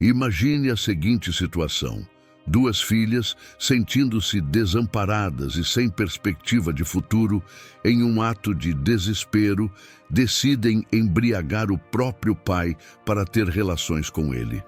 Imagine a seguinte situação: duas filhas, sentindo-se desamparadas e sem perspectiva de futuro, em um ato de desespero, decidem embriagar o próprio pai para ter relações com ele.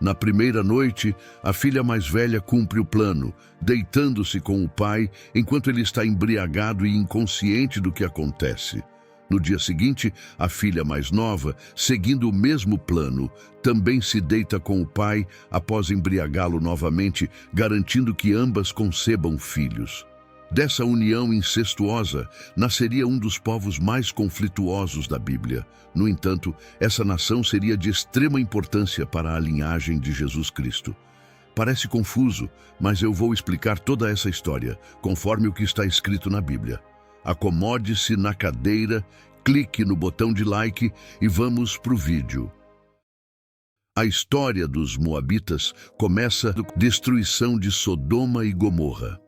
Na primeira noite, a filha mais velha cumpre o plano, deitando-se com o pai enquanto ele está embriagado e inconsciente do que acontece. No dia seguinte, a filha mais nova, seguindo o mesmo plano, também se deita com o pai após embriagá-lo novamente, garantindo que ambas concebam filhos. Dessa união incestuosa, nasceria um dos povos mais conflituosos da Bíblia. No entanto, essa nação seria de extrema importância para a linhagem de Jesus Cristo. Parece confuso, mas eu vou explicar toda essa história, conforme o que está escrito na Bíblia. Acomode-se na cadeira, clique no botão de like e vamos para o vídeo. A história dos Moabitas começa com a destruição de Sodoma e Gomorra.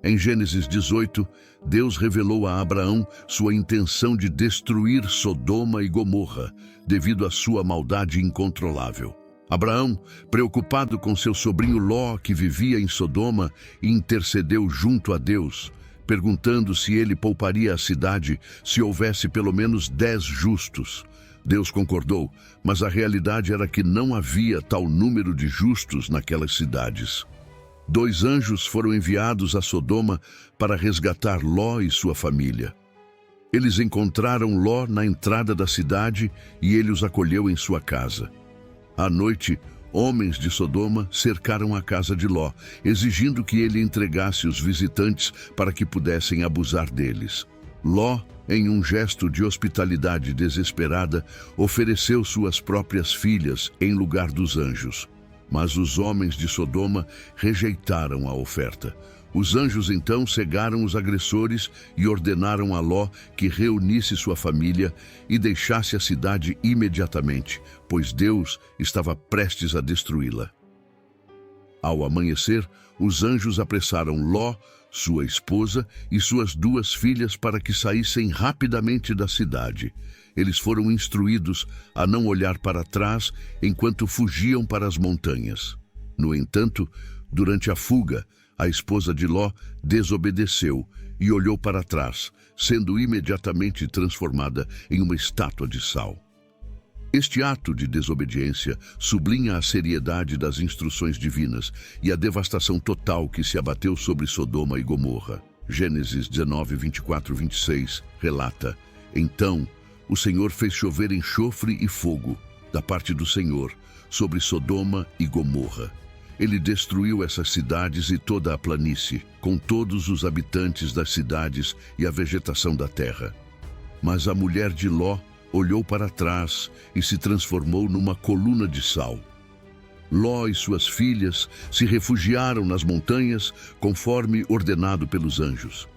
Em Gênesis 18, Deus revelou a Abraão sua intenção de destruir Sodoma e Gomorra, devido à sua maldade incontrolável. Abraão, preocupado com seu sobrinho Ló, que vivia em Sodoma, intercedeu junto a Deus, perguntando se ele pouparia a cidade se houvesse pelo menos 10 justos. Deus concordou, mas a realidade era que não havia tal número de justos naquelas cidades. 2 anjos foram enviados a Sodoma para resgatar Ló e sua família. Eles encontraram Ló na entrada da cidade e ele os acolheu em sua casa. À noite, homens de Sodoma cercaram a casa de Ló, exigindo que ele entregasse os visitantes para que pudessem abusar deles. Ló, em um gesto de hospitalidade desesperada, ofereceu suas próprias filhas em lugar dos anjos. Mas os homens de Sodoma rejeitaram a oferta. Os anjos então cegaram os agressores e ordenaram a Ló que reunisse sua família e deixasse a cidade imediatamente, pois Deus estava prestes a destruí-la. Ao amanhecer, os anjos apressaram Ló, sua esposa e suas 2 filhas para que saíssem rapidamente da cidade. Eles foram instruídos a não olhar para trás enquanto fugiam para as montanhas. No entanto, durante a fuga, a esposa de Ló desobedeceu e olhou para trás, sendo imediatamente transformada em uma estátua de sal. Este ato de desobediência sublinha a seriedade das instruções divinas e a devastação total que se abateu sobre Sodoma e Gomorra. Gênesis 19, 24, 26 relata: Então o Senhor fez chover enxofre e fogo, da parte do Senhor, sobre Sodoma e Gomorra. Ele destruiu essas cidades e toda a planície, com todos os habitantes das cidades e a vegetação da terra. Mas a mulher de Ló olhou para trás e se transformou numa coluna de sal. Ló e suas filhas se refugiaram nas montanhas, conforme ordenado pelos anjos.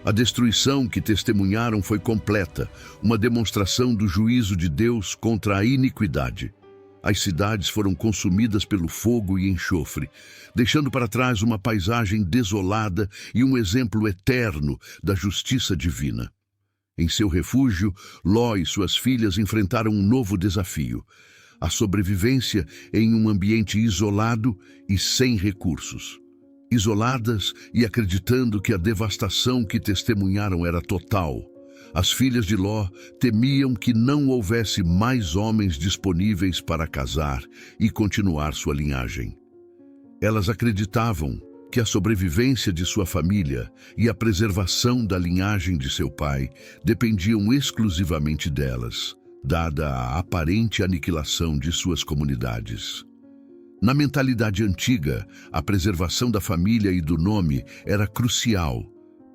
A destruição que testemunharam foi completa, uma demonstração do juízo de Deus contra a iniquidade. As cidades foram consumidas pelo fogo e enxofre, deixando para trás uma paisagem desolada e um exemplo eterno da justiça divina. Em seu refúgio, Ló e suas filhas enfrentaram um novo desafio: a sobrevivência em um ambiente isolado e sem recursos. Isoladas e acreditando que a devastação que testemunharam era total, as filhas de Ló temiam que não houvesse mais homens disponíveis para casar e continuar sua linhagem. Elas acreditavam que a sobrevivência de sua família e a preservação da linhagem de seu pai dependiam exclusivamente delas, dada a aparente aniquilação de suas comunidades. Na mentalidade antiga, a preservação da família e do nome era crucial,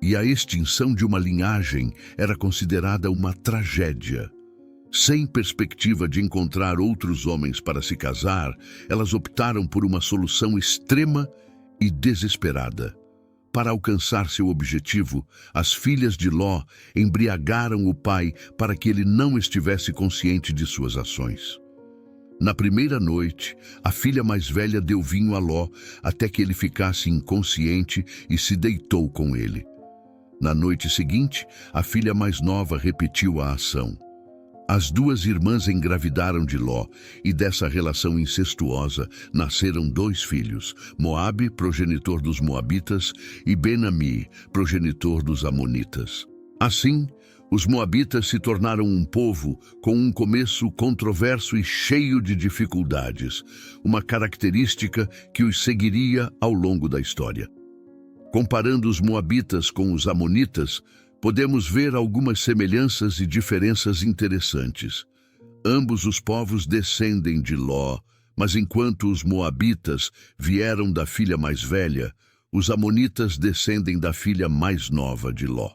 e a extinção de uma linhagem era considerada uma tragédia. Sem perspectiva de encontrar outros homens para se casar, elas optaram por uma solução extrema e desesperada. Para alcançar seu objetivo, as filhas de Ló embriagaram o pai para que ele não estivesse consciente de suas ações. Na primeira noite, a filha mais velha deu vinho a Ló até que ele ficasse inconsciente e se deitou com ele. Na noite seguinte, a filha mais nova repetiu a ação. As duas irmãs engravidaram de Ló, e dessa relação incestuosa nasceram dois filhos, Moabe, progenitor dos Moabitas, e Ben-Ami, progenitor dos Amonitas. Assim, os Moabitas se tornaram um povo com um começo controverso e cheio de dificuldades, uma característica que os seguiria ao longo da história. Comparando os Moabitas com os Amonitas, podemos ver algumas semelhanças e diferenças interessantes. Ambos os povos descendem de Ló, mas enquanto os Moabitas vieram da filha mais velha, os Amonitas descendem da filha mais nova de Ló.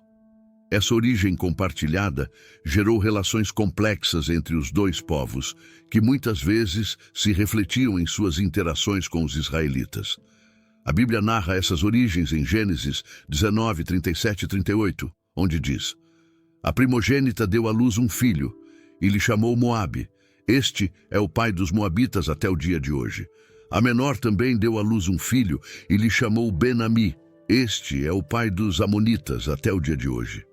Essa origem compartilhada gerou relações complexas entre os dois povos, que muitas vezes se refletiam em suas interações com os israelitas. A Bíblia narra essas origens em Gênesis 19, 37 e 38, onde diz: A primogênita deu à luz um filho, e lhe chamou Moabe. Este é o pai dos Moabitas até o dia de hoje. A menor também deu à luz um filho, e lhe chamou Ben-Ami. Este é o pai dos Amonitas até o dia de hoje.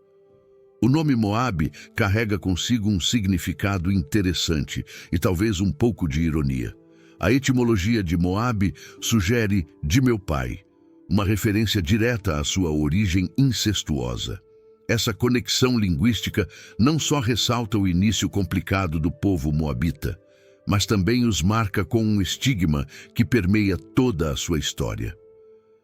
O nome Moabe carrega consigo um significado interessante e talvez um pouco de ironia. A etimologia de Moabe sugere de meu pai, uma referência direta à sua origem incestuosa. Essa conexão linguística não só ressalta o início complicado do povo moabita, mas também os marca com um estigma que permeia toda a sua história.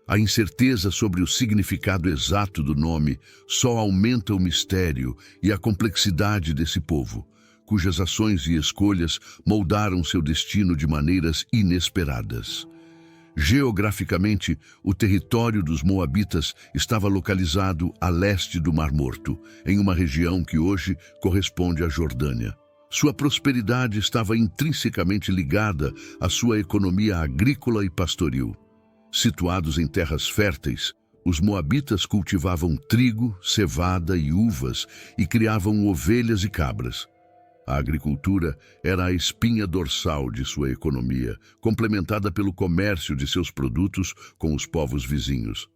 A incerteza sobre o significado exato do nome só aumenta o mistério e a complexidade desse povo, cujas ações e escolhas moldaram seu destino de maneiras inesperadas. Geograficamente, o território dos Moabitas estava localizado a leste do Mar Morto, em uma região que hoje corresponde à Jordânia. Sua prosperidade estava intrinsecamente ligada à sua economia agrícola e pastoril. Situados em terras férteis, os moabitas cultivavam trigo, cevada e uvas e criavam ovelhas e cabras. A agricultura era a espinha dorsal de sua economia, complementada pelo comércio de seus produtos com os povos vizinhos.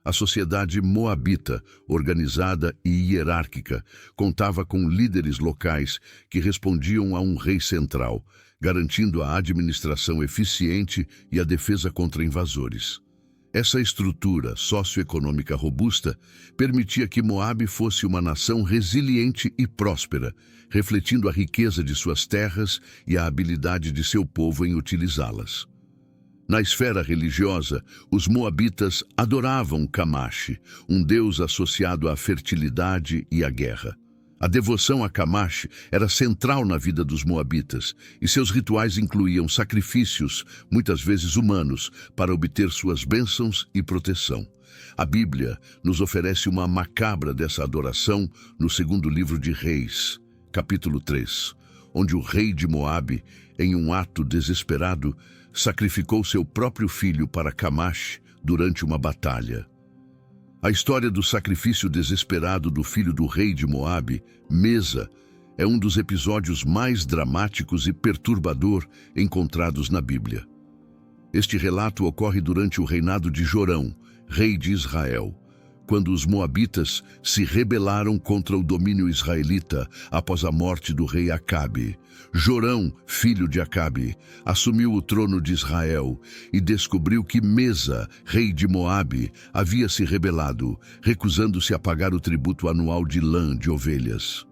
A sociedade moabita, organizada e hierárquica, contava com líderes locais que respondiam a um rei central, garantindo a administração eficiente e a defesa contra invasores. Essa estrutura socioeconômica robusta permitia que Moabe fosse uma nação resiliente e próspera, refletindo a riqueza de suas terras e a habilidade de seu povo em utilizá-las. Na esfera religiosa, os moabitas adoravam Camache, um deus associado à fertilidade e à guerra. A devoção a Camache era central na vida dos moabitas, e seus rituais incluíam sacrifícios, muitas vezes humanos, para obter suas bênçãos e proteção. A Bíblia nos oferece uma macabra dessa adoração no segundo livro de Reis, capítulo 3, onde o rei de Moabe, em um ato desesperado, sacrificou seu próprio filho para Camache durante uma batalha. A história do sacrifício desesperado do filho do rei de Moabe, Mesa, é um dos episódios mais dramáticos e perturbador encontrados na Bíblia. Este relato ocorre durante o reinado de Jorão, rei de Israel, quando os moabitas se rebelaram contra o domínio israelita após a morte do rei Acabe. Jorão, filho de Acabe, assumiu o trono de Israel e descobriu que Mesa, rei de Moabe, havia se rebelado, recusando-se a pagar o tributo anual de lã de ovelhas.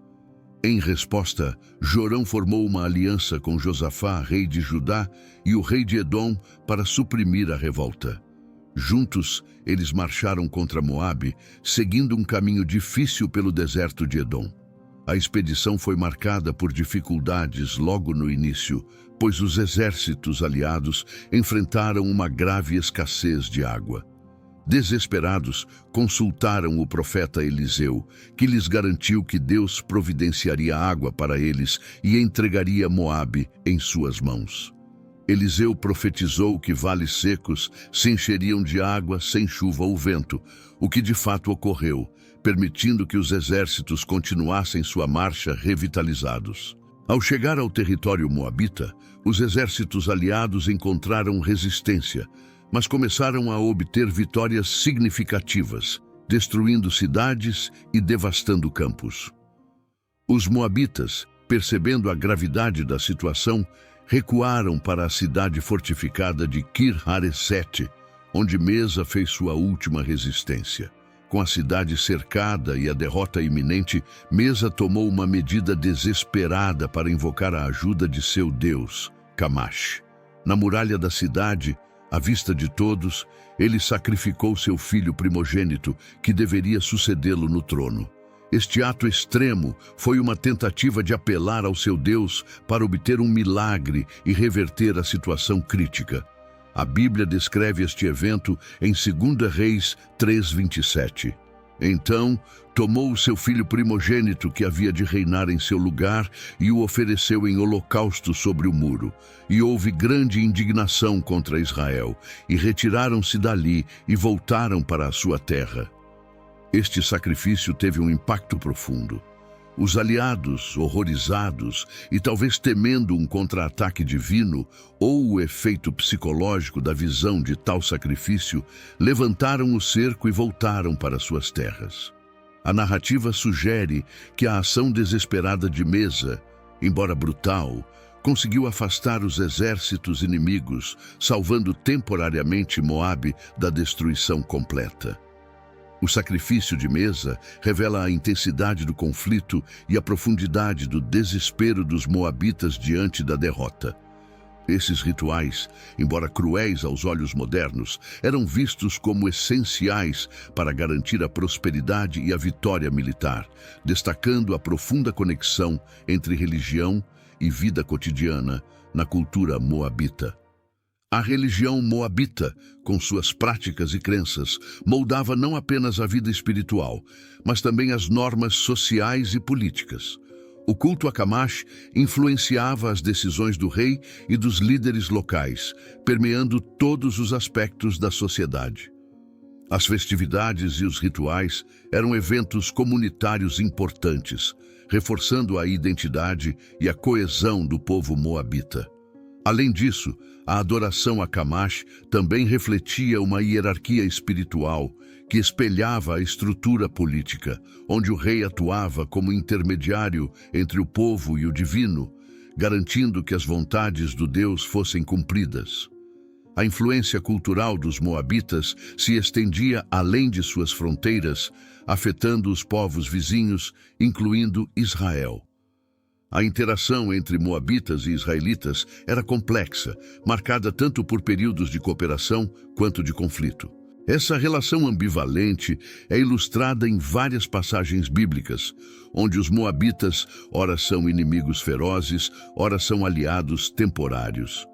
Em resposta, Jorão formou uma aliança com Josafá, rei de Judá, e o rei de Edom para suprimir a revolta. Juntos, eles marcharam contra Moabe, seguindo um caminho difícil pelo deserto de Edom. A expedição foi marcada por dificuldades logo no início, pois os exércitos aliados enfrentaram uma grave escassez de água. Desesperados, consultaram o profeta Eliseu, que lhes garantiu que Deus providenciaria água para eles e entregaria Moabe em suas mãos. Eliseu profetizou que vales secos se encheriam de água sem chuva ou vento, o que de fato ocorreu, permitindo que os exércitos continuassem sua marcha revitalizados. Ao chegar ao território moabita, os exércitos aliados encontraram resistência, mas começaram a obter vitórias significativas, destruindo cidades e devastando campos. Os moabitas, percebendo a gravidade da situação, recuaram para a cidade fortificada de Kir-Haresete, onde Mesa fez sua última resistência. Com a cidade cercada e a derrota iminente, Mesa tomou uma medida desesperada para invocar a ajuda de seu deus, Camash. Na muralha da cidade, à vista de todos, ele sacrificou seu filho primogênito, que deveria sucedê-lo no trono. Este ato extremo foi uma tentativa de apelar ao seu Deus para obter um milagre e reverter a situação crítica. A Bíblia descreve este evento em 2 Reis 3:27. Então, tomou o seu filho primogênito que havia de reinar em seu lugar e o ofereceu em holocausto sobre o muro. E houve grande indignação contra Israel, e retiraram-se dali e voltaram para a sua terra. Este sacrifício teve um impacto profundo. Os aliados, horrorizados e talvez temendo um contra-ataque divino ou o efeito psicológico da visão de tal sacrifício, levantaram o cerco e voltaram para suas terras. A narrativa sugere que a ação desesperada de Mesa, embora brutal, conseguiu afastar os exércitos inimigos, salvando temporariamente Moabe da destruição completa. O sacrifício de Mesa revela a intensidade do conflito e a profundidade do desespero dos moabitas diante da derrota. Esses rituais, embora cruéis aos olhos modernos, eram vistos como essenciais para garantir a prosperidade e a vitória militar, destacando a profunda conexão entre religião e vida cotidiana na cultura moabita. A religião moabita, com suas práticas e crenças, moldava não apenas a vida espiritual, mas também as normas sociais e políticas. O culto a Camash influenciava as decisões do rei e dos líderes locais, permeando todos os aspectos da sociedade. As festividades e os rituais eram eventos comunitários importantes, reforçando a identidade e a coesão do povo moabita. Além disso, a adoração a Camash também refletia uma hierarquia espiritual que espelhava a estrutura política, onde o rei atuava como intermediário entre o povo e o divino, garantindo que as vontades do Deus fossem cumpridas. A influência cultural dos moabitas se estendia além de suas fronteiras, afetando os povos vizinhos, incluindo Israel. A interação entre moabitas e israelitas era complexa, marcada tanto por períodos de cooperação quanto de conflito. Essa relação ambivalente é ilustrada em várias passagens bíblicas, onde os moabitas ora são inimigos ferozes, ora são aliados temporários.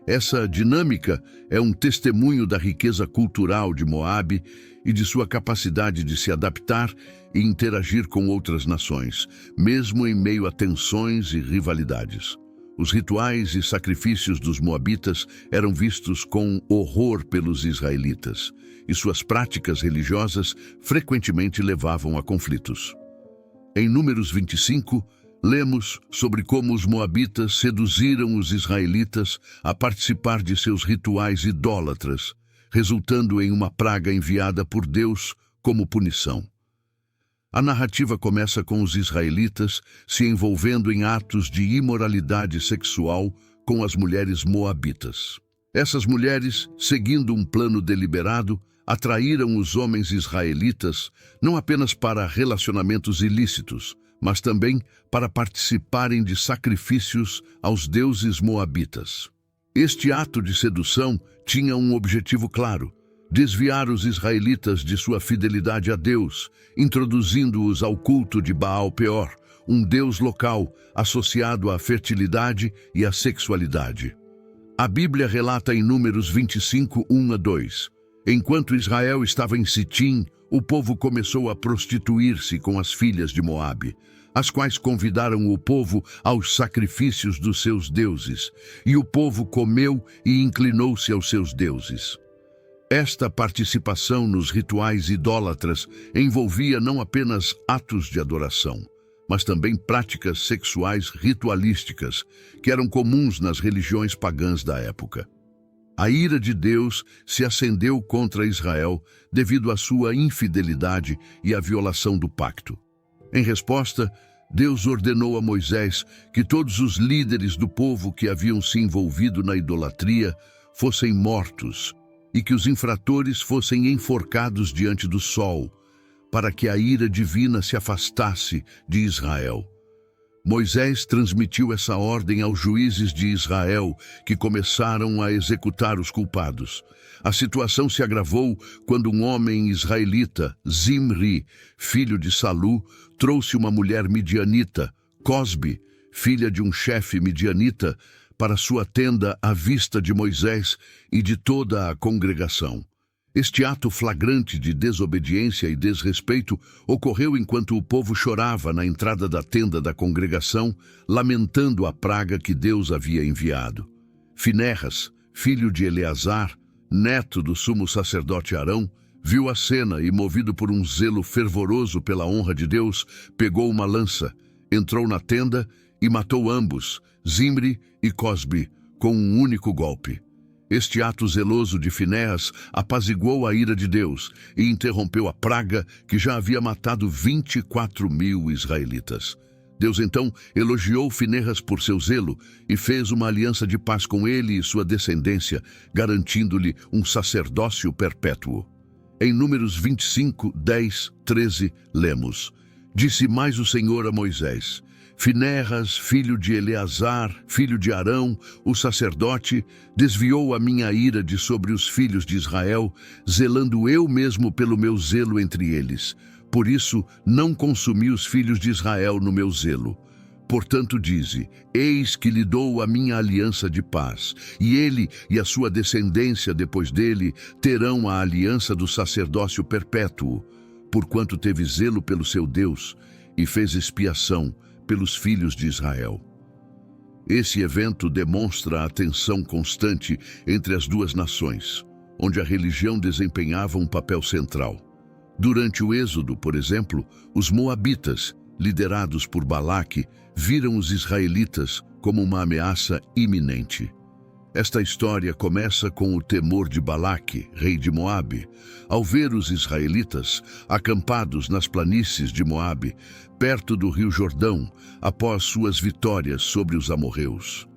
Essa dinâmica é um testemunho da riqueza cultural de Moabe e de sua capacidade de se adaptar e interagir com outras nações, mesmo em meio a tensões e rivalidades. Os rituais e sacrifícios dos moabitas eram vistos com horror pelos israelitas, e suas práticas religiosas frequentemente levavam a conflitos. Em Números 25, lemos sobre como os moabitas seduziram os israelitas a participar de seus rituais idólatras, resultando em uma praga enviada por Deus como punição. A narrativa começa com os israelitas se envolvendo em atos de imoralidade sexual com as mulheres moabitas. Essas mulheres, seguindo um plano deliberado, atraíram os homens israelitas não apenas para relacionamentos ilícitos, mas também para participarem de sacrifícios aos deuses moabitas. Este ato de sedução tinha um objetivo claro: desviar os israelitas de sua fidelidade a Deus, introduzindo-os ao culto de Baal-Peor, um deus local associado à fertilidade e à sexualidade. A Bíblia relata em Números 25, 1-2. Enquanto Israel estava em Sitim, o povo começou a prostituir-se com as filhas de Moabe, as quais convidaram o povo aos sacrifícios dos seus deuses, e o povo comeu e inclinou-se aos seus deuses. Esta participação nos rituais idólatras envolvia não apenas atos de adoração, mas também práticas sexuais ritualísticas, que eram comuns nas religiões pagãs da época. A ira de Deus se acendeu contra Israel devido à sua infidelidade e à violação do pacto. Em resposta, Deus ordenou a Moisés que todos os líderes do povo que haviam se envolvido na idolatria fossem mortos e que os infratores fossem enforcados diante do sol, para que a ira divina se afastasse de Israel. Moisés transmitiu essa ordem aos juízes de Israel, que começaram a executar os culpados. A situação se agravou quando um homem israelita, Zimri, filho de Salu, trouxe uma mulher midianita, Cosbe, filha de um chefe midianita, para sua tenda à vista de Moisés e de toda a congregação. Este ato flagrante de desobediência e desrespeito ocorreu enquanto o povo chorava na entrada da tenda da congregação, lamentando a praga que Deus havia enviado. Finéias, filho de Eleazar, neto do sumo sacerdote Arão, viu a cena e, movido por um zelo fervoroso pela honra de Deus, pegou uma lança, entrou na tenda e matou ambos, Zimri e Cosbe, com um único golpe. Este ato zeloso de Finéias apaziguou a ira de Deus e interrompeu a praga que já havia matado 24.000 israelitas. Deus então elogiou Finéias por seu zelo e fez uma aliança de paz com ele e sua descendência, garantindo-lhe um sacerdócio perpétuo. Em Números 25, 10, 13, lemos: Disse mais o Senhor a Moisés: Finéias, filho de Eleazar, filho de Arão, o sacerdote, desviou a minha ira de sobre os filhos de Israel, zelando eu mesmo pelo meu zelo entre eles. Por isso, não consumi os filhos de Israel no meu zelo. Portanto, dize: Eis que lhe dou a minha aliança de paz, e ele e a sua descendência depois dele terão a aliança do sacerdócio perpétuo, porquanto teve zelo pelo seu Deus e fez expiação pelos filhos de Israel. Esse evento demonstra a tensão constante entre as duas nações, onde a religião desempenhava um papel central. Durante o Êxodo, por exemplo, os moabitas, liderados por Balaque, viram os israelitas como uma ameaça iminente. Esta história começa com o temor de Balaque, rei de Moabe, ao ver os israelitas acampados nas planícies de Moabe, perto do rio Jordão, após suas vitórias sobre os amorreus.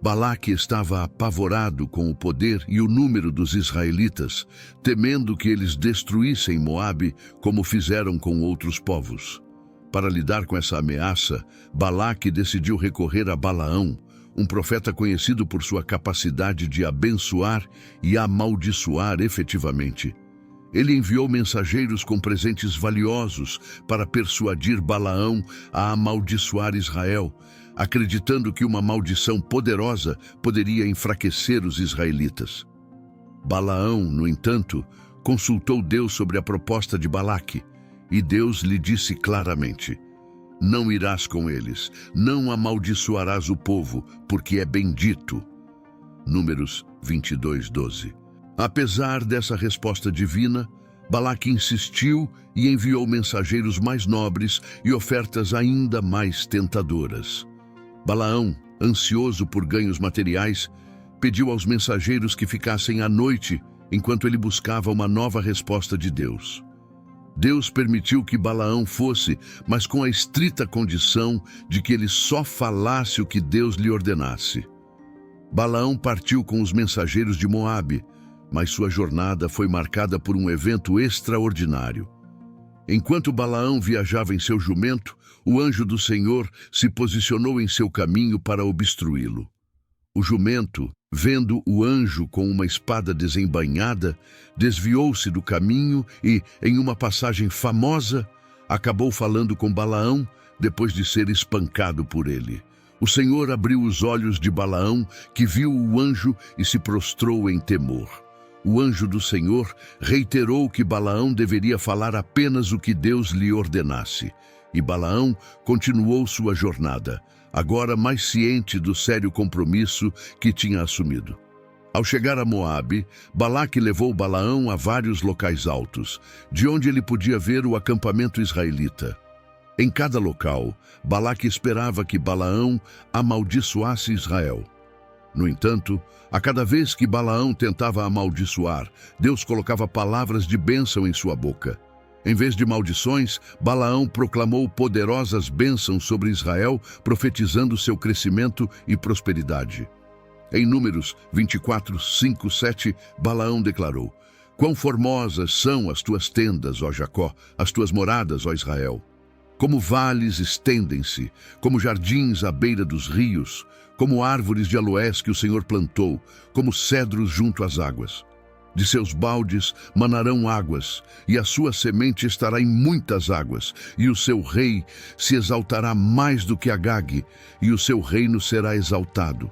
Balaque estava apavorado com o poder e o número dos israelitas, temendo que eles destruíssem Moabe como fizeram com outros povos. Para lidar com essa ameaça, Balaque decidiu recorrer a Balaão, um profeta conhecido por sua capacidade de abençoar e amaldiçoar efetivamente. Ele enviou mensageiros com presentes valiosos para persuadir Balaão a amaldiçoar Israel, acreditando que uma maldição poderosa poderia enfraquecer os israelitas. Balaão, no entanto, consultou Deus sobre a proposta de Balaque, e Deus lhe disse claramente: Não irás com eles, não amaldiçoarás o povo, porque é bendito. Números 22, 12. Apesar dessa resposta divina, Balaque insistiu e enviou mensageiros mais nobres e ofertas ainda mais tentadoras. Balaão, ansioso por ganhos materiais, pediu aos mensageiros que ficassem à noite enquanto ele buscava uma nova resposta de Deus. Deus permitiu que Balaão fosse, mas com a estrita condição de que ele só falasse o que Deus lhe ordenasse. Balaão partiu com os mensageiros de Moabe, mas sua jornada foi marcada por um evento extraordinário. Enquanto Balaão viajava em seu jumento, o anjo do Senhor se posicionou em seu caminho para obstruí-lo. O jumento, vendo o anjo com uma espada desembainhada, desviou-se do caminho e, em uma passagem famosa, acabou falando com Balaão depois de ser espancado por ele. O Senhor abriu os olhos de Balaão, que viu o anjo e se prostrou em temor. O anjo do Senhor reiterou que Balaão deveria falar apenas o que Deus lhe ordenasse. E Balaão continuou sua jornada, agora mais ciente do sério compromisso que tinha assumido. Ao chegar a Moabe, Balaque levou Balaão a vários locais altos, de onde ele podia ver o acampamento israelita. Em cada local, Balaque esperava que Balaão amaldiçoasse Israel. No entanto, a cada vez que Balaão tentava amaldiçoar, Deus colocava palavras de bênção em sua boca. Em vez de maldições, Balaão proclamou poderosas bênçãos sobre Israel, profetizando seu crescimento e prosperidade. Em Números 24, 5, 7, Balaão declarou: Quão formosas são as tuas tendas, ó Jacó, as tuas moradas, ó Israel. Como vales estendem-se, como jardins à beira dos rios, como árvores de aloés que o Senhor plantou, como cedros junto às águas. De seus baldes manarão águas, e a sua semente estará em muitas águas, e o seu rei se exaltará mais do que Agag, e o seu reino será exaltado.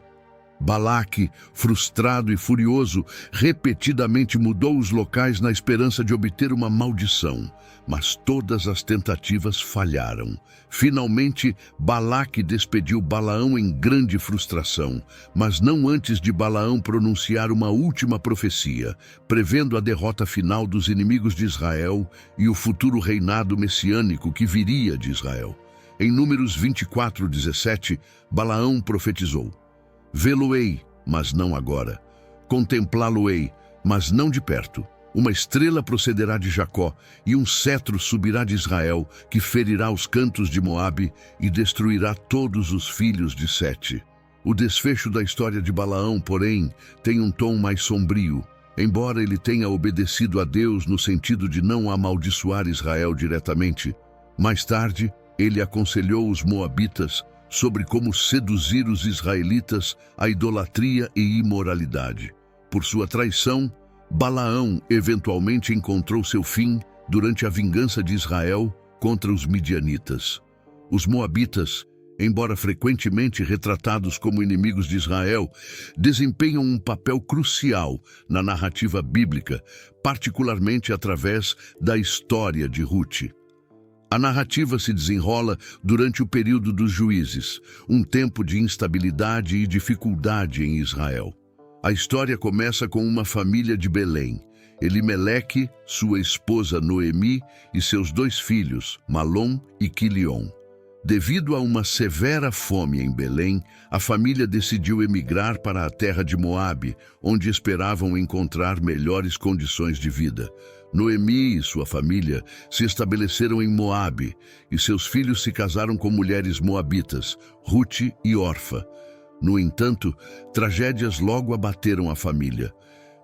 Balaque, frustrado e furioso, repetidamente mudou os locais na esperança de obter uma maldição, mas todas as tentativas falharam. Finalmente, Balaque despediu Balaão em grande frustração, mas não antes de Balaão pronunciar uma última profecia, prevendo a derrota final dos inimigos de Israel e o futuro reinado messiânico que viria de Israel. Em Números 24, 17, Balaão profetizou: Vê-lo-ei, mas não agora. Contemplá-lo-ei, mas não de perto. Uma estrela procederá de Jacó, e um cetro subirá de Israel, que ferirá os cantos de Moabe e destruirá todos os filhos de Sete. O desfecho da história de Balaão, porém, tem um tom mais sombrio. Embora ele tenha obedecido a Deus no sentido de não amaldiçoar Israel diretamente, mais tarde ele aconselhou os moabitas sobre como seduzir os israelitas à idolatria e imoralidade. Por sua traição, Balaão eventualmente encontrou seu fim durante a vingança de Israel contra os midianitas. Os moabitas, embora frequentemente retratados como inimigos de Israel, desempenham um papel crucial na narrativa bíblica, particularmente através da história de Rute. A narrativa se desenrola durante o período dos juízes, um tempo de instabilidade e dificuldade em Israel. A história começa com uma família de Belém: Elimeleque, sua esposa Noemi e seus 2 filhos, Malom e Quilion. Devido a uma severa fome em Belém, a família decidiu emigrar para a terra de Moabe, onde esperavam encontrar melhores condições de vida. Noemi e sua família se estabeleceram em Moabe, e seus filhos se casaram com mulheres moabitas, Rute e Orfa. No entanto, tragédias logo abateram a família.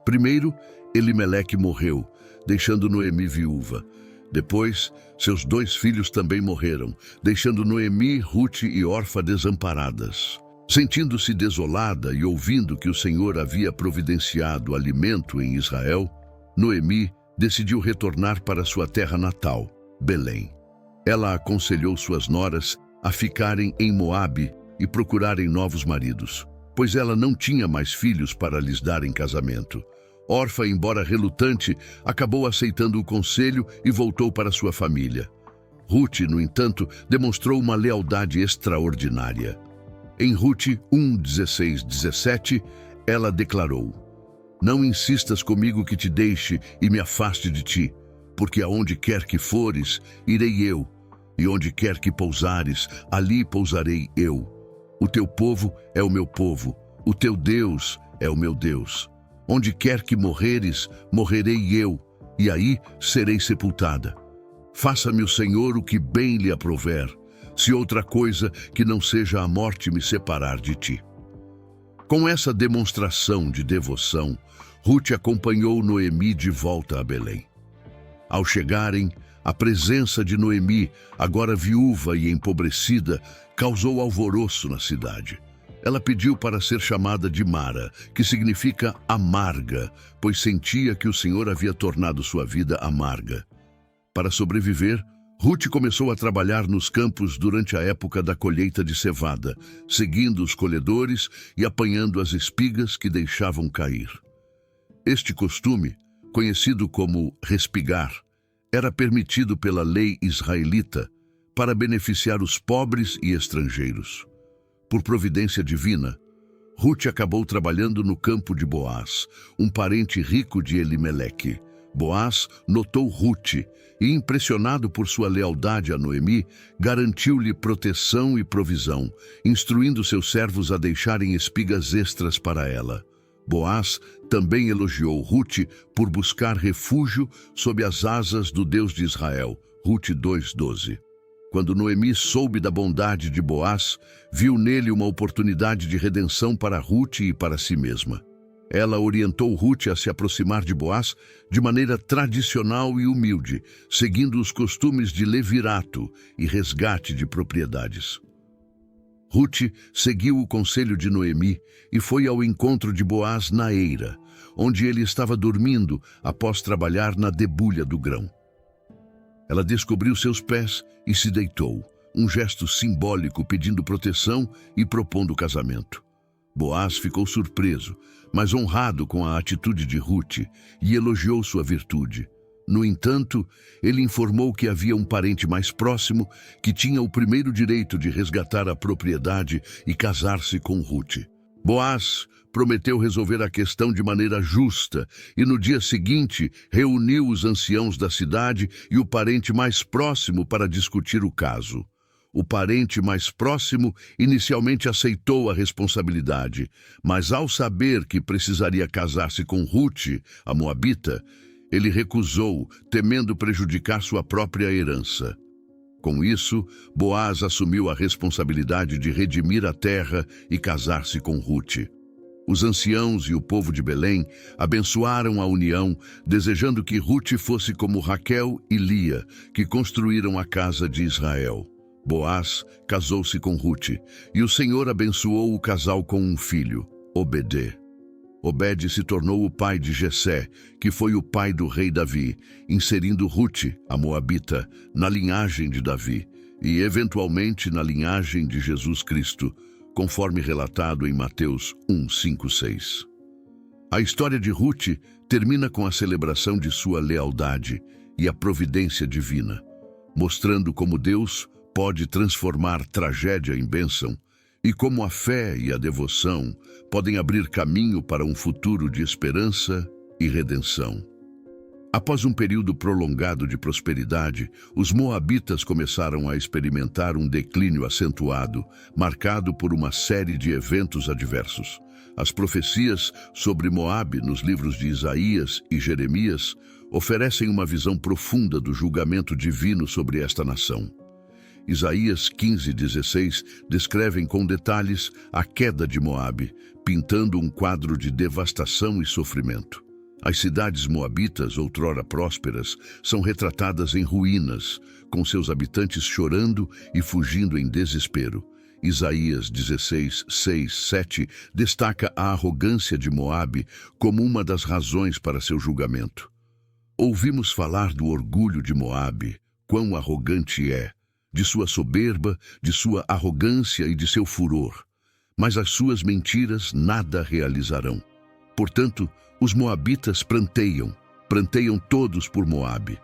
Primeiro, Elimeleque morreu, deixando Noemi viúva. Depois, seus 2 filhos também morreram, deixando Noemi, Rute e Orfa desamparadas. Sentindo-se desolada e ouvindo que o Senhor havia providenciado alimento em Israel, Noemi decidiu retornar para sua terra natal, Belém. Ela aconselhou suas noras a ficarem em Moabe e procurarem novos maridos, pois ela não tinha mais filhos para lhes dar em casamento. Orfa, embora relutante, acabou aceitando o conselho e voltou para sua família. Rute, no entanto, demonstrou uma lealdade extraordinária. Em Rute 1, 16, 17, ela declarou: Não insistas comigo que te deixe e me afaste de ti, porque aonde quer que fores, irei eu, e onde quer que pousares, ali pousarei eu. O teu povo é o meu povo, o teu Deus é o meu Deus. Onde quer que morreres, morrerei eu, e aí serei sepultada. Faça-me o Senhor o que bem lhe aprouver, se outra coisa que não seja a morte me separar de ti. Com essa demonstração de devoção, Rute acompanhou Noemi de volta a Belém. Ao chegarem, a presença de Noemi, agora viúva e empobrecida, causou alvoroço na cidade. Ela pediu para ser chamada de Mara, que significa amarga, pois sentia que o Senhor havia tornado sua vida amarga. Para sobreviver, Rute começou a trabalhar nos campos durante a época da colheita de cevada, seguindo os colhedores e apanhando as espigas que deixavam cair. Este costume, conhecido como respigar, era permitido pela lei israelita para beneficiar os pobres e estrangeiros. Por providência divina, Rute acabou trabalhando no campo de Boaz, um parente rico de Elimeleque. Boaz notou Rute e, impressionado por sua lealdade a Noemi, garantiu-lhe proteção e provisão, instruindo seus servos a deixarem espigas extras para ela. Boaz também elogiou Rute por buscar refúgio sob as asas do Deus de Israel. Rute 2:12. Quando Noemi soube da bondade de Boaz, viu nele uma oportunidade de redenção para Rute e para si mesma. Ela orientou Rute a se aproximar de Boaz de maneira tradicional e humilde, seguindo os costumes de levirato e resgate de propriedades. Rute seguiu o conselho de Noemi e foi ao encontro de Boaz na eira, onde ele estava dormindo após trabalhar na debulha do grão. Ela descobriu seus pés e se deitou, um gesto simbólico pedindo proteção e propondo casamento. Boaz ficou surpreso, mas honrado com a atitude de Rute e elogiou sua virtude. No entanto, ele informou que havia um parente mais próximo que tinha o primeiro direito de resgatar a propriedade e casar-se com Rute. Boaz prometeu resolver a questão de maneira justa e no dia seguinte reuniu os anciãos da cidade e o parente mais próximo para discutir o caso. O parente mais próximo inicialmente aceitou a responsabilidade, mas ao saber que precisaria casar-se com Rute, a moabita, ele recusou, temendo prejudicar sua própria herança. Com isso, Boaz assumiu a responsabilidade de redimir a terra e casar-se com Rute. Os anciãos e o povo de Belém abençoaram a união, desejando que Rute fosse como Raquel e Lia, que construíram a casa de Israel. Boaz casou-se com Rute, e o Senhor abençoou o casal com um filho, Obed. Obed se tornou o pai de Jessé, que foi o pai do rei Davi, inserindo Rute, a moabita, na linhagem de Davi e, eventualmente, na linhagem de Jesus Cristo, conforme relatado em Mateus 1:5-6. A história de Rute termina com a celebração de sua lealdade e a providência divina, mostrando como Deus pode transformar tragédia em bênção e como a fé e a devoção podem abrir caminho para um futuro de esperança e redenção. Após um período prolongado de prosperidade, os moabitas começaram a experimentar um declínio acentuado, marcado por uma série de eventos adversos. As profecias sobre Moabe nos livros de Isaías e Jeremias oferecem uma visão profunda do julgamento divino sobre esta nação. Isaías 15:16 descrevem com detalhes a queda de Moabe, pintando um quadro de devastação e sofrimento. As cidades moabitas, outrora prósperas, são retratadas em ruínas, com seus habitantes chorando e fugindo em desespero. Isaías 16:6-7 destaca a arrogância de Moabe como uma das razões para seu julgamento. Ouvimos falar do orgulho de Moabe, quão arrogante é, de sua soberba, de sua arrogância e de seu furor. Mas as suas mentiras nada realizarão. Portanto, os moabitas pranteiam todos por Moabe.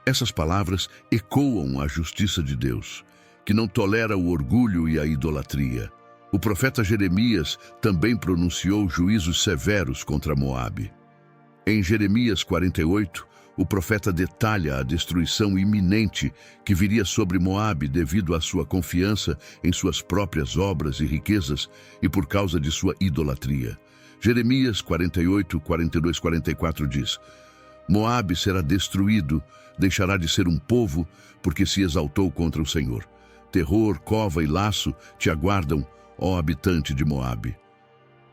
Essas palavras ecoam a justiça de Deus, que não tolera o orgulho e a idolatria. O profeta Jeremias também pronunciou juízos severos contra Moabe. Em Jeremias 48, o profeta detalha a destruição iminente que viria sobre Moabe devido à sua confiança em suas próprias obras e riquezas e por causa de sua idolatria. Jeremias 48, 42, 44 diz: Moabe será destruído, deixará de ser um povo, porque se exaltou contra o Senhor. Terror, cova e laço te aguardam, ó habitante de Moabe.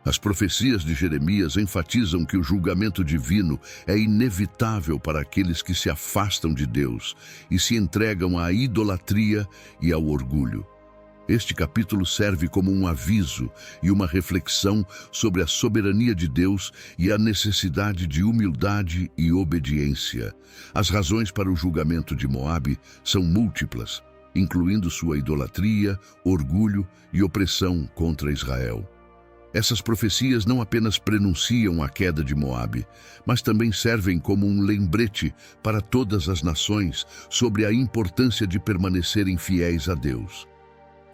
As profecias de Jeremias enfatizam que o julgamento divino é inevitável para aqueles que se afastam de Deus e se entregam à idolatria e ao orgulho. Este capítulo serve como um aviso e uma reflexão sobre a soberania de Deus e a necessidade de humildade e obediência. As razões para o julgamento de Moabe são múltiplas, incluindo sua idolatria, orgulho e opressão contra Israel. Essas profecias não apenas prenunciam a queda de Moabe, mas também servem como um lembrete para todas as nações sobre a importância de permanecerem fiéis a Deus.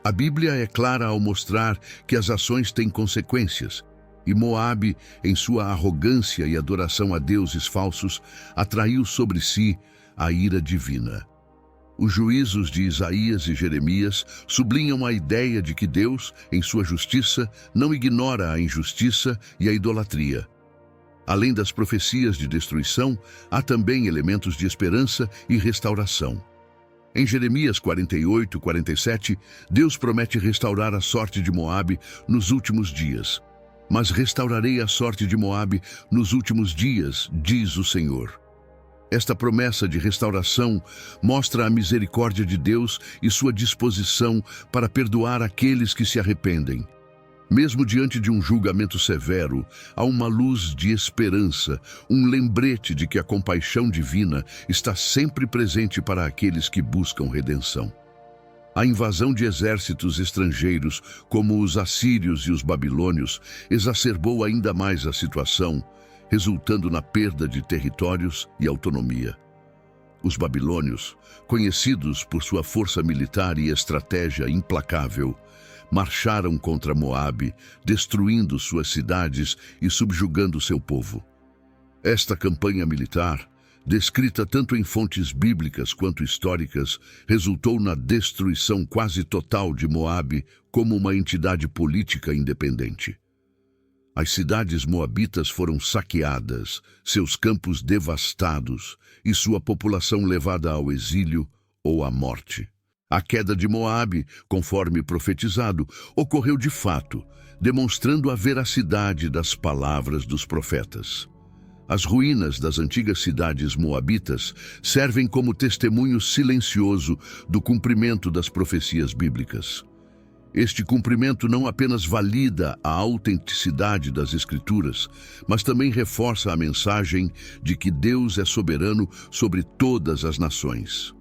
A Bíblia é clara ao mostrar que as ações têm consequências, e Moabe, em sua arrogância e adoração a deuses falsos, atraiu sobre si a ira divina. Os juízos de Isaías e Jeremias sublinham a ideia de que Deus, em sua justiça, não ignora a injustiça e a idolatria. Além das profecias de destruição, há também elementos de esperança e restauração. Em Jeremias 48:47, Deus promete restaurar a sorte de Moabe nos últimos dias. Mas restaurarei a sorte de Moabe nos últimos dias, diz o Senhor. Esta promessa de restauração mostra a misericórdia de Deus e sua disposição para perdoar aqueles que se arrependem. Mesmo diante de um julgamento severo, há uma luz de esperança, um lembrete de que a compaixão divina está sempre presente para aqueles que buscam redenção. A invasão de exércitos estrangeiros, como os assírios e os babilônios, exacerbou ainda mais a situação, resultando na perda de territórios e autonomia. Os babilônios, conhecidos por sua força militar e estratégia implacável, marcharam contra Moabe, destruindo suas cidades e subjugando seu povo. Esta campanha militar, descrita tanto em fontes bíblicas quanto históricas, resultou na destruição quase total de Moabe como uma entidade política independente. As cidades moabitas foram saqueadas, seus campos devastados e sua população levada ao exílio ou à morte. A queda de Moabe, conforme profetizado, ocorreu de fato, demonstrando a veracidade das palavras dos profetas. As ruínas das antigas cidades moabitas servem como testemunho silencioso do cumprimento das profecias bíblicas. Este cumprimento não apenas valida a autenticidade das Escrituras, mas também reforça a mensagem de que Deus é soberano sobre todas as nações.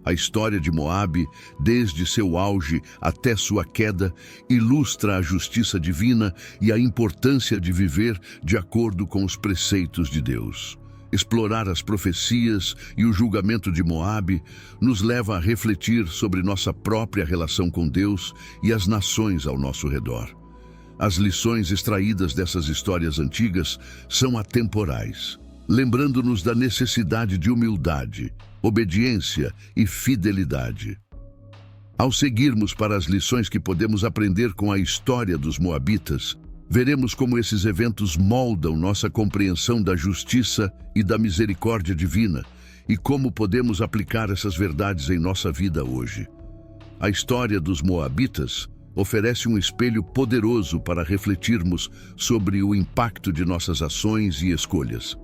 A história de Moabe, desde seu auge até sua queda, ilustra a justiça divina e a importância de viver de acordo com os preceitos de Deus. Explorar as profecias e o julgamento de Moabe nos leva a refletir sobre nossa própria relação com Deus e as nações ao nosso redor. As lições extraídas dessas histórias antigas são atemporais, lembrando-nos da necessidade de humildade, obediência e fidelidade. Ao seguirmos para as lições que podemos aprender com a história dos moabitas, veremos como esses eventos moldam nossa compreensão da justiça e da misericórdia divina e como podemos aplicar essas verdades em nossa vida hoje. A história dos moabitas oferece um espelho poderoso para refletirmos sobre o impacto de nossas ações e escolhas.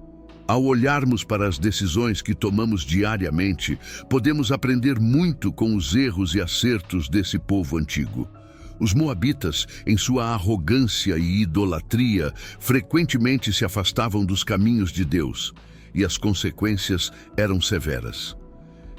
Ao olharmos para as decisões que tomamos diariamente, podemos aprender muito com os erros e acertos desse povo antigo. Os moabitas, em sua arrogância e idolatria, frequentemente se afastavam dos caminhos de Deus, e as consequências eram severas.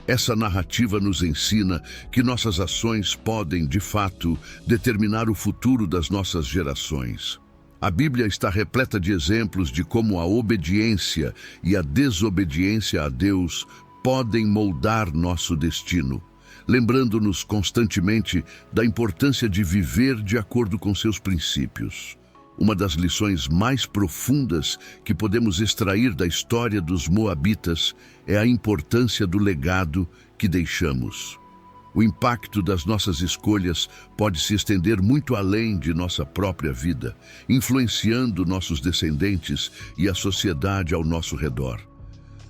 Essa narrativa nos ensina que nossas ações podem, de fato, determinar o futuro das nossas gerações. A Bíblia está repleta de exemplos de como a obediência e a desobediência a Deus podem moldar nosso destino, lembrando-nos constantemente da importância de viver de acordo com seus princípios. Uma das lições mais profundas que podemos extrair da história dos moabitas é a importância do legado que deixamos. O impacto das nossas escolhas pode se estender muito além de nossa própria vida, influenciando nossos descendentes e a sociedade ao nosso redor.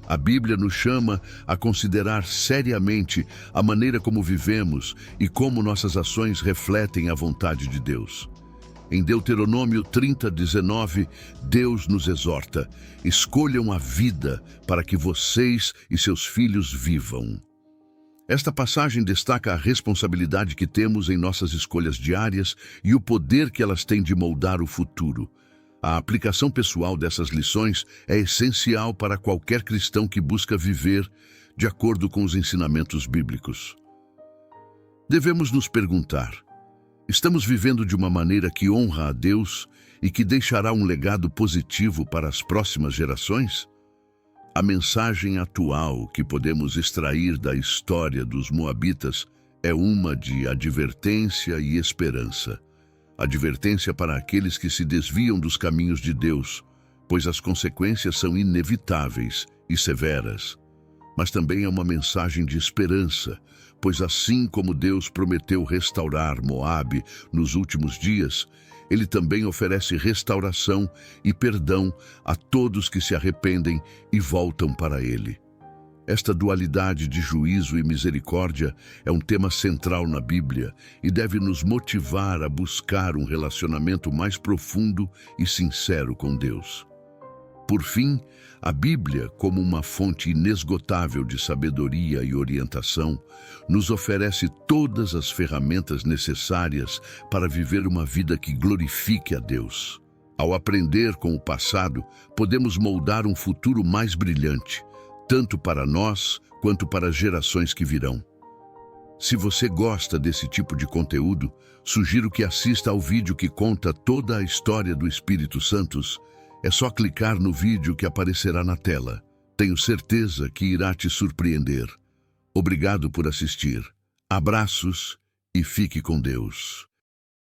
A Bíblia nos chama a considerar seriamente a maneira como vivemos e como nossas ações refletem a vontade de Deus. Em Deuteronômio 30:19, Deus nos exorta: escolham a vida para que vocês e seus filhos vivam. Esta passagem destaca a responsabilidade que temos em nossas escolhas diárias e o poder que elas têm de moldar o futuro. A aplicação pessoal dessas lições é essencial para qualquer cristão que busca viver de acordo com os ensinamentos bíblicos. Devemos nos perguntar: estamos vivendo de uma maneira que honra a Deus e que deixará um legado positivo para as próximas gerações? A mensagem atual que podemos extrair da história dos moabitas é uma de advertência e esperança. Advertência para aqueles que se desviam dos caminhos de Deus, pois as consequências são inevitáveis e severas. mas também é uma mensagem de esperança, pois assim como Deus prometeu restaurar Moabe nos últimos dias, Ele também oferece restauração e perdão a todos que se arrependem e voltam para Ele. Esta dualidade de juízo e misericórdia é um tema central na Bíblia e deve nos motivar a buscar um relacionamento mais profundo e sincero com Deus. Por fim, a Bíblia, como uma fonte inesgotável de sabedoria e orientação, nos oferece todas as ferramentas necessárias para viver uma vida que glorifique a Deus. Ao aprender com o passado, podemos moldar um futuro mais brilhante, tanto para nós quanto para as gerações que virão. Se você gosta desse tipo de conteúdo, sugiro que assista ao vídeo que conta toda a história do Espírito Santo. É só clicar no vídeo que aparecerá na tela. Tenho certeza que irá te surpreender. Obrigado por assistir. Abraços e fique com Deus.